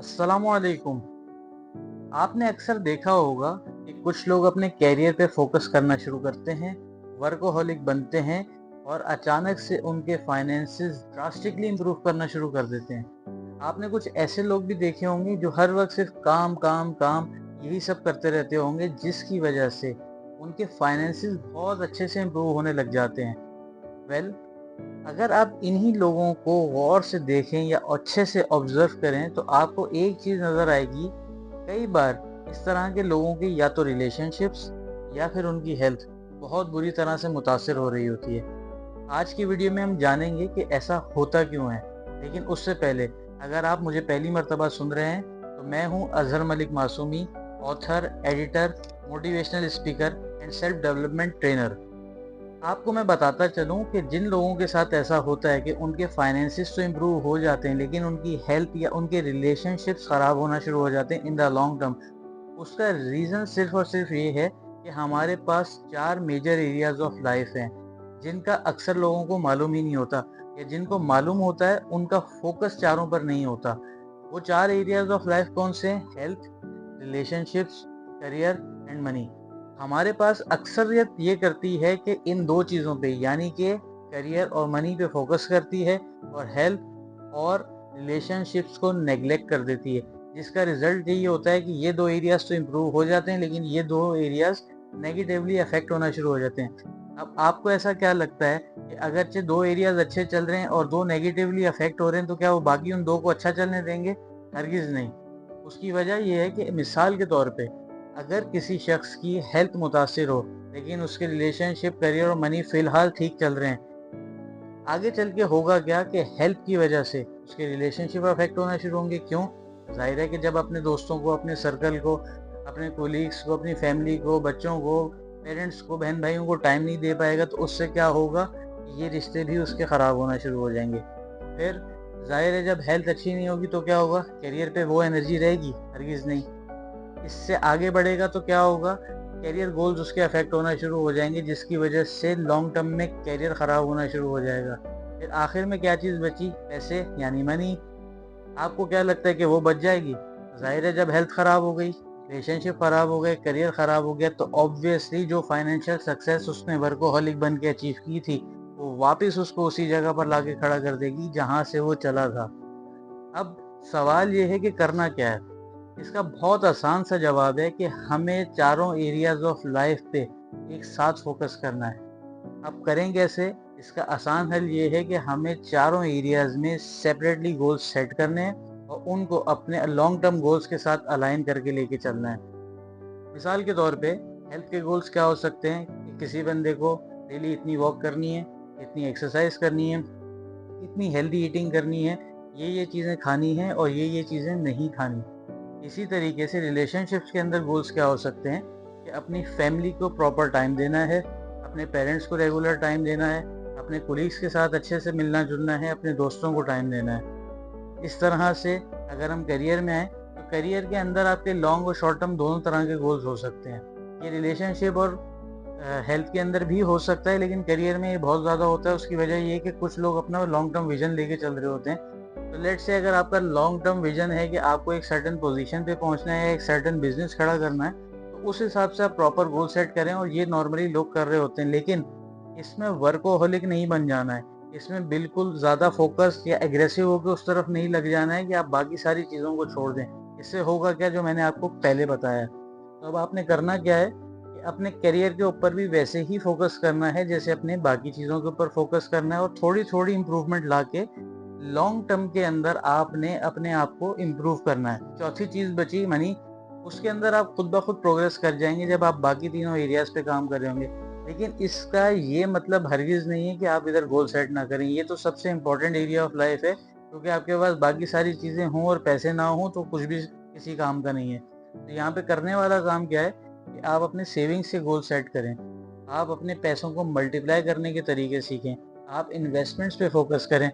अस्सलामुअलैकुम। आपने अक्सर देखा होगा कि कुछ लोग अपने कैरियर पे फोकस करना शुरू करते हैं, वर्कोहॉलिक बनते हैं और अचानक से उनके फाइनेंसेस ड्रास्टिकली इंप्रूव करना शुरू कर देते हैं। आपने कुछ ऐसे लोग भी देखे होंगे जो हर वक्त सिर्फ काम काम काम यही सब करते रहते होंगे, जिसकी वजह से उनके फाइनेंसेस बहुत अच्छे से इंप्रूव होने लग जाते हैं। वेल, अगर आप इन्हीं लोगों को गौर से देखें या अच्छे से ऑब्जर्व करें तो आपको एक चीज़ नज़र आएगी। कई बार इस तरह के लोगों की या तो रिलेशनशिप्स या फिर उनकी हेल्थ बहुत बुरी तरह से मुतासिर हो रही होती है। आज की वीडियो में हम जानेंगे कि ऐसा होता क्यों है। लेकिन उससे पहले, अगर आप मुझे पहली मर्तबा सुन रहे हैं तो मैं हूं Azhar Malik Masoomi, author, editor, motivational speaker and self development trainer. आपको मैं बताता चलूं कि जिन लोगों के साथ ऐसा होता है कि उनके फाइनेंसिस तो इम्प्रूव हो जाते हैं लेकिन उनकी हेल्थ या उनके रिलेशनशिप्स ख़राब होना शुरू हो जाते हैं इन द लॉन्ग टर्म, उसका रीज़न सिर्फ और सिर्फ ये है कि हमारे पास 4 मेजर एरियाज़ ऑफ लाइफ हैं, जिनका अक्सर लोगों को मालूम ही नहीं होता, या जिनको मालूम होता है उनका फोकस चारों पर नहीं होता। वो 4 एरियाज़ ऑफ लाइफ कौन से हैं? Health, relationships, career and money. हमारे पास अक्सरियत ये करती है कि इन 2 चीज़ों पे, यानी कि करियर और मनी पे फोकस करती है और हेल्थ और रिलेशनशिप्स को नेग्लेक्ट कर देती है। जिसका रिजल्ट यही होता है कि ये 2 एरियाज़ तो इम्प्रूव हो जाते हैं लेकिन ये 2 एरियाज़ नेगेटिवली अफेक्ट होना शुरू हो जाते हैं। अब आपको ऐसा क्या लगता है कि अगरचे 2 एरियाज़ अच्छे चल रहे हैं और 2 नेगेटिवली अफेक्ट हो रहे हैं, तो क्या वो बाकी उन 2 को अच्छा चलने देंगे? हरगिज़ नहीं। उसकी वजह ये है कि मिसाल के तौर पे, अगर किसी शख्स की हेल्थ मुतासिर हो लेकिन उसके रिलेशनशिप, करियर और मनी फ़िलहाल ठीक चल रहे हैं, आगे चल के होगा क्या कि हेल्थ की वजह से उसके रिलेशनशिप अफेक्ट होना शुरू होंगे। क्यों? जाहिर है कि जब अपने दोस्तों को, अपने सर्कल को, अपने कोलीग्स को, अपनी फैमिली को, बच्चों को, पेरेंट्स को, बहन भाइयों को टाइम नहीं दे पाएगा तो उससे क्या होगा, ये रिश्ते भी उसके ख़राब होना शुरू हो जाएंगे। फिर जाहिर है जब हेल्थ अच्छी नहीं होगी तो क्या होगा, करियर पे वो एनर्जी रहेगी? हरगिज़ नहीं। इससे आगे बढ़ेगा तो क्या होगा, करियर गोल्स उसके अफेक्ट होना शुरू हो जाएंगे, जिसकी वजह से लॉन्ग टर्म में करियर ख़राब होना शुरू हो जाएगा। फिर आखिर में क्या चीज़ बची? पैसे, यानी मनी। आपको क्या लगता है कि वो बच जाएगी? जाहिर है जब हेल्थ ख़राब हो गई, रिलेशनशिप ख़राब हो गए, करियर ख़राब हो गया, तो ऑब्वियसली जो फाइनेंशियल सक्सेस उसने वर्कोहॉलिक बन के अचीव की थी, वो वापस उसको उसी जगह पर लाके खड़ा कर देगी जहाँ से वो चला था। अब सवाल ये है कि करना क्या है? इसका बहुत आसान सा जवाब है कि हमें चारों एरियाज ऑफ लाइफ पे एक साथ फोकस करना है। अब करें कैसे? इसका आसान हल ये है कि हमें चारों एरियाज में सेपरेटली गोल्स सेट करने हैं और उनको अपने लॉन्ग टर्म गोल्स के साथ अलाइन करके लेके चलना है। मिसाल के तौर पे, हेल्थ के गोल्स क्या हो सकते हैं कि किसी बंदे को डेली इतनी वॉक करनी है, इतनी एक्सरसाइज करनी है, इतनी हेल्दी ईटिंग करनी है, ये चीज़ें खानी हैं और ये चीज़ें नहीं खानी। इसी तरीके से रिलेशनशिप्स के अंदर गोल्स क्या हो सकते हैं कि अपनी फैमिली को प्रॉपर टाइम देना है, अपने पेरेंट्स को रेगुलर टाइम देना है, अपने कोलीग्स के साथ अच्छे से मिलना जुलना है, अपने दोस्तों को टाइम देना है। इस तरह से अगर हम करियर में आए तो करियर के अंदर आपके लॉन्ग और शॉर्ट टर्म दोनों तरह के गोल्स हो सकते हैं। ये रिलेशनशिप और हेल्थ के अंदर भी हो सकता है, लेकिन करियर में ये बहुत ज़्यादा होता है। उसकी वजह ये है कि कुछ लोग अपना लॉन्ग टर्म विजन लेके चल रहे होते हैं। तो लेट्स से अगर आपका लॉन्ग टर्म विजन है कि आपको एक सर्टेन पोजीशन पे पहुंचना है, एक सर्टेन बिजनेस खड़ा करना है, तो उस हिसाब से आप प्रॉपर गोल सेट करें, और ये नॉर्मली लोग कर रहे होते हैं। लेकिन इसमें वर्कोहॉलिक नहीं बन जाना है। इसमें बिल्कुल ज़्यादा फोकस या एग्रेसिव होकर उस तरफ नहीं लग जाना है कि आप बाकी सारी चीज़ों को छोड़ दें। इससे होगा क्या, जो मैंने आपको पहले बताया। तो अब आपने करना क्या है कि अपने करियर के ऊपर भी वैसे ही फोकस करना है जैसे अपने बाकी चीज़ों के ऊपर फोकस करना है, और थोड़ी थोड़ी इम्प्रूवमेंट ला के लॉन्ग टर्म के अंदर आपने अपने आप को इम्प्रूव करना है। चौथी चीज़ बची मनी। उसके अंदर आप खुद ब खुद प्रोग्रेस कर जाएंगे जब आप बाकी तीनों एरियाज पे काम कर रहे होंगे। लेकिन इसका ये मतलब हरगिज़ नहीं है कि आप इधर गोल सेट ना करें। ये तो सबसे इम्पोर्टेंट एरिया ऑफ लाइफ है, क्योंकि आपके पास बाकी सारी चीज़ें हों और पैसे ना हों तो कुछ भी किसी काम का नहीं है। तो यहाँ पे करने वाला काम क्या है कि आप अपने सेविंग्स से गोल सेट करें। आप अपने पैसों को मल्टीप्लाई करने के तरीके सीखें। आप इन्वेस्टमेंट्स पे फोकस करें।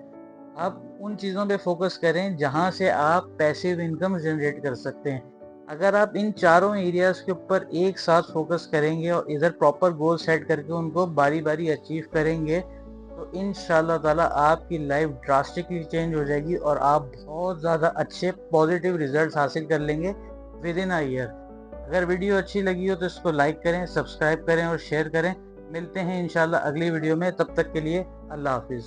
आप उन चीज़ों पे फोकस करें जहाँ से आप पैसिव इनकम जनरेट कर सकते हैं। अगर आप इन चारों एरियाज़ के ऊपर एक साथ फोकस करेंगे और इधर प्रॉपर गोल सेट करके उनको बारी बारी अचीव करेंगे, तो तो इंशाल्लाह ताला आपकी लाइफ ड्रास्टिकली चेंज हो जाएगी और आप बहुत ज़्यादा अच्छे पॉजिटिव रिजल्ट्स हासिल कर लेंगे विद इन अ ईयर। अगर वीडियो अच्छी लगी हो तो इसको लाइक करें, सब्सक्राइब करें और शेयर करें। मिलते हैं इंशाल्लाह अगली वीडियो में, तब तक के लिए अल्लाह हाफिज़।